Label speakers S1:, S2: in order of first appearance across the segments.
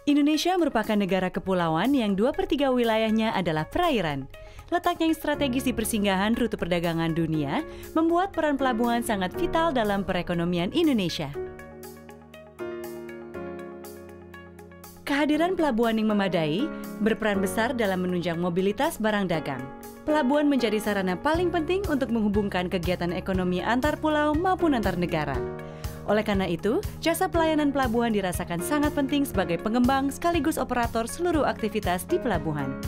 S1: Indonesia merupakan negara kepulauan yang 2/3 wilayahnya adalah perairan. Letaknya yang strategis di persinggahan rute perdagangan dunia membuat peran pelabuhan sangat vital dalam perekonomian Indonesia. Kehadiran pelabuhan yang memadai berperan besar dalam menunjang mobilitas barang dagang. Pelabuhan menjadi sarana paling penting untuk menghubungkan kegiatan ekonomi antar pulau maupun antar negara. Oleh karena itu, jasa pelayanan pelabuhan dirasakan sangat penting sebagai pengembang sekaligus operator seluruh aktivitas di pelabuhan.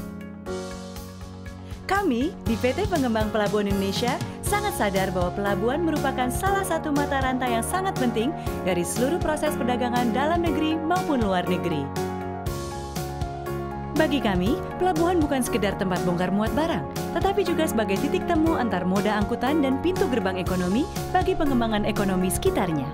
S1: Kami di PT Pengembang Pelabuhan Indonesia sangat sadar bahwa pelabuhan merupakan salah satu mata rantai yang sangat penting dari seluruh proses perdagangan dalam negeri maupun luar negeri. Bagi kami, pelabuhan bukan sekedar tempat bongkar muat barang, tetapi juga sebagai titik temu antar moda angkutan dan pintu gerbang ekonomi bagi pengembangan ekonomi sekitarnya.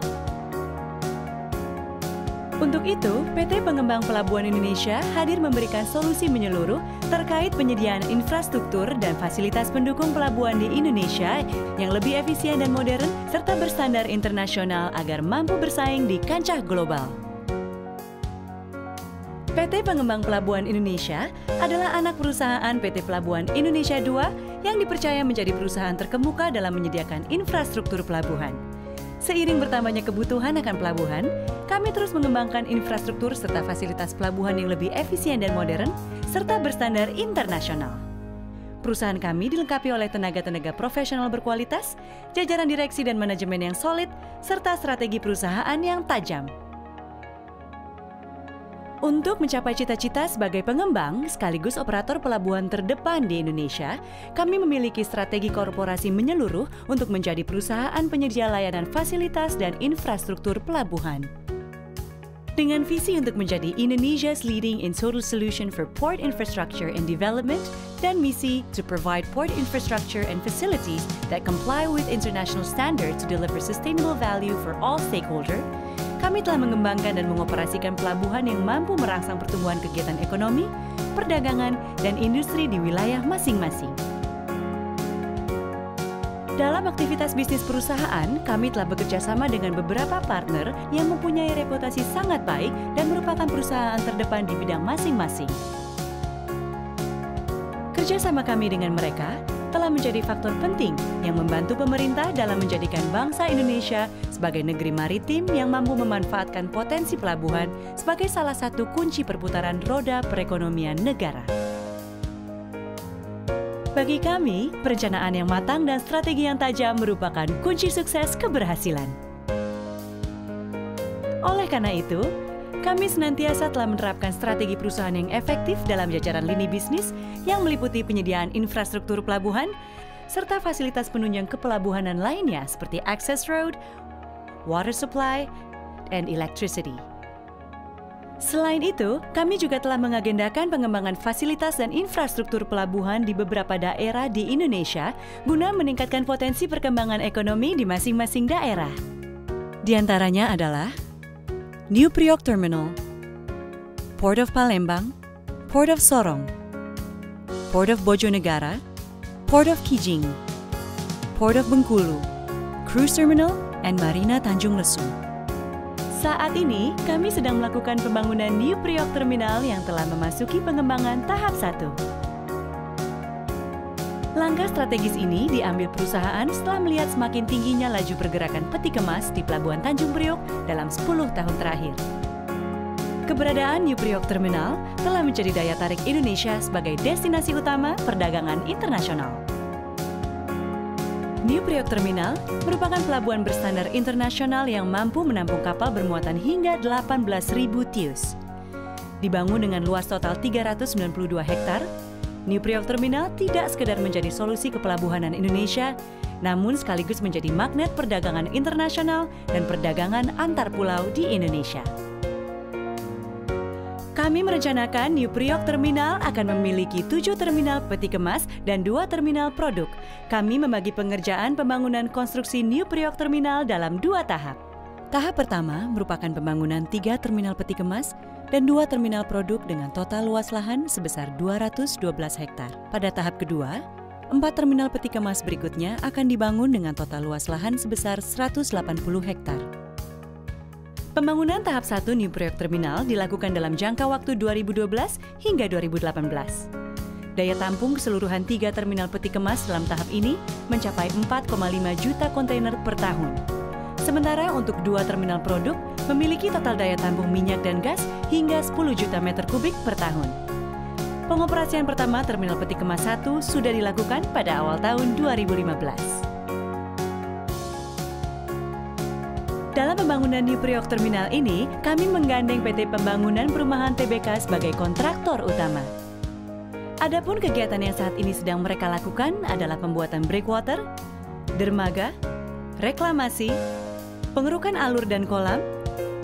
S1: Untuk itu, PT Pengembang Pelabuhan Indonesia hadir memberikan solusi menyeluruh terkait penyediaan infrastruktur dan fasilitas pendukung pelabuhan di Indonesia yang lebih efisien dan modern serta berstandar internasional agar mampu bersaing di kancah global. PT Pengembang Pelabuhan Indonesia adalah anak perusahaan PT Pelabuhan Indonesia II yang dipercaya menjadi perusahaan terkemuka dalam menyediakan infrastruktur pelabuhan. Seiring bertambahnya kebutuhan akan pelabuhan, kami terus mengembangkan infrastruktur serta fasilitas pelabuhan yang lebih efisien dan modern, serta berstandar internasional. Perusahaan kami dilengkapi oleh tenaga-tenaga profesional berkualitas, jajaran direksi dan manajemen yang solid, serta strategi perusahaan yang tajam. Untuk mencapai cita-cita sebagai pengembang sekaligus operator pelabuhan terdepan di Indonesia, kami memiliki strategi korporasi menyeluruh untuk menjadi perusahaan penyedia layanan fasilitas dan infrastruktur pelabuhan. Dengan visi untuk menjadi Indonesia's leading in total solution for port infrastructure and development dan misi to provide port infrastructure and facilities that comply with international standards to deliver sustainable value for all stakeholders, kami telah mengembangkan dan mengoperasikan pelabuhan yang mampu merangsang pertumbuhan kegiatan ekonomi, perdagangan, dan industri di wilayah masing-masing. Dalam aktivitas bisnis perusahaan, kami telah bekerja sama dengan beberapa partner yang mempunyai reputasi sangat baik dan merupakan perusahaan terdepan di bidang masing-masing. Kerjasama kami dengan mereka telah menjadi faktor penting yang membantu pemerintah dalam menjadikan bangsa Indonesia sebagai negeri maritim yang mampu memanfaatkan potensi pelabuhan sebagai salah satu kunci perputaran roda perekonomian negara. Bagi kami, perencanaan yang matang dan strategi yang tajam merupakan kunci sukses keberhasilan. Oleh karena itu, kami senantiasa telah menerapkan strategi perusahaan yang efektif dalam jajaran lini bisnis yang meliputi penyediaan infrastruktur pelabuhan, serta fasilitas penunjang kepelabuhanan lainnya seperti access road, water supply, and electricity. Selain itu, kami juga telah mengagendakan pengembangan fasilitas dan infrastruktur pelabuhan di beberapa daerah di Indonesia guna meningkatkan potensi perkembangan ekonomi di masing-masing daerah. Di antaranya adalah New Priok Terminal, Port of Palembang, Port of Sorong, Port of Bojonegara, Port of Kijing, Port of Bengkulu, Cruise Terminal, and Marina Tanjung Lesung. Saat ini, kami sedang melakukan pembangunan New Priok Terminal yang telah memasuki pengembangan tahap 1. Langkah strategis ini diambil perusahaan setelah melihat semakin tingginya laju pergerakan peti kemas di Pelabuhan Tanjung Priok dalam 10 tahun terakhir. Keberadaan New Priok Terminal telah menjadi daya tarik Indonesia sebagai destinasi utama perdagangan internasional. New Priok Terminal merupakan pelabuhan berstandar internasional yang mampu menampung kapal bermuatan hingga 18.000 TEUs. Dibangun dengan luas total 392 hektar, New Priok Terminal tidak sekedar menjadi solusi kepelabuhanan Indonesia, namun sekaligus menjadi magnet perdagangan internasional dan perdagangan antar pulau di Indonesia. Kami merencanakan New Priok Terminal akan memiliki 7 terminal peti kemas dan 2 terminal produk. Kami membagi pengerjaan pembangunan konstruksi New Priok Terminal dalam 2 tahap. Tahap pertama merupakan pembangunan 3 terminal peti kemas dan 2 terminal produk dengan total luas lahan sebesar 212 hektar. Pada tahap kedua, 4 terminal peti kemas berikutnya akan dibangun dengan total luas lahan sebesar 180 hektar. Pembangunan tahap 1 New Priok Terminal dilakukan dalam jangka waktu 2012 hingga 2018. Daya tampung keseluruhan 3 terminal peti kemas dalam tahap ini mencapai 4,5 juta kontainer per tahun. Sementara untuk 2 terminal produk memiliki total daya tampung minyak dan gas hingga 10 juta meter kubik per tahun. Pengoperasian pertama terminal peti kemas 1 sudah dilakukan pada awal tahun 2015. Dalam pembangunan New Priok Terminal ini, kami menggandeng PT Pembangunan Perumahan TBK sebagai kontraktor utama. Adapun kegiatan yang saat ini sedang mereka lakukan adalah pembuatan breakwater, dermaga, reklamasi, pengerukan alur dan kolam,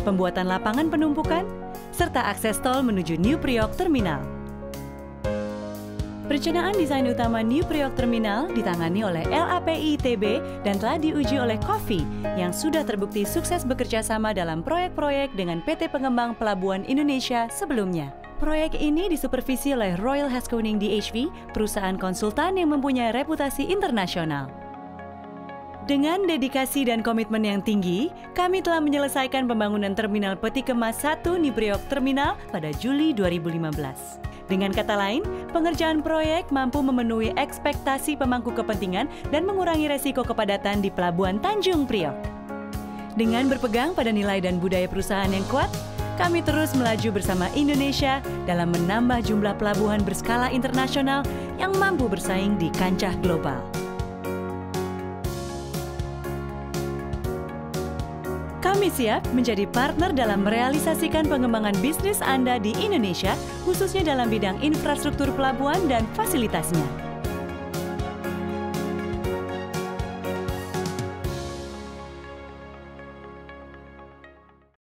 S1: pembuatan lapangan penumpukan, serta akses tol menuju New Priok Terminal. Perencanaan desain utama New Priok Terminal ditangani oleh LAPI ITB dan telah diuji oleh Coffee yang sudah terbukti sukses bekerja sama dalam proyek-proyek dengan PT Pengembang Pelabuhan Indonesia sebelumnya. Proyek ini disupervisi oleh Royal Haskoning DHV, perusahaan konsultan yang mempunyai reputasi internasional. Dengan dedikasi dan komitmen yang tinggi, kami telah menyelesaikan pembangunan Terminal Peti Kemas 1 New Priok Terminal pada Juli 2015. Dengan kata lain, pengerjaan proyek mampu memenuhi ekspektasi pemangku kepentingan dan mengurangi resiko kepadatan di Pelabuhan Tanjung Priok. Dengan berpegang pada nilai dan budaya perusahaan yang kuat, kami terus melaju bersama Indonesia dalam menambah jumlah pelabuhan berskala internasional yang mampu bersaing di kancah global. Kami siap menjadi partner dalam merealisasikan pengembangan bisnis Anda di Indonesia, khususnya dalam bidang infrastruktur pelabuhan dan fasilitasnya.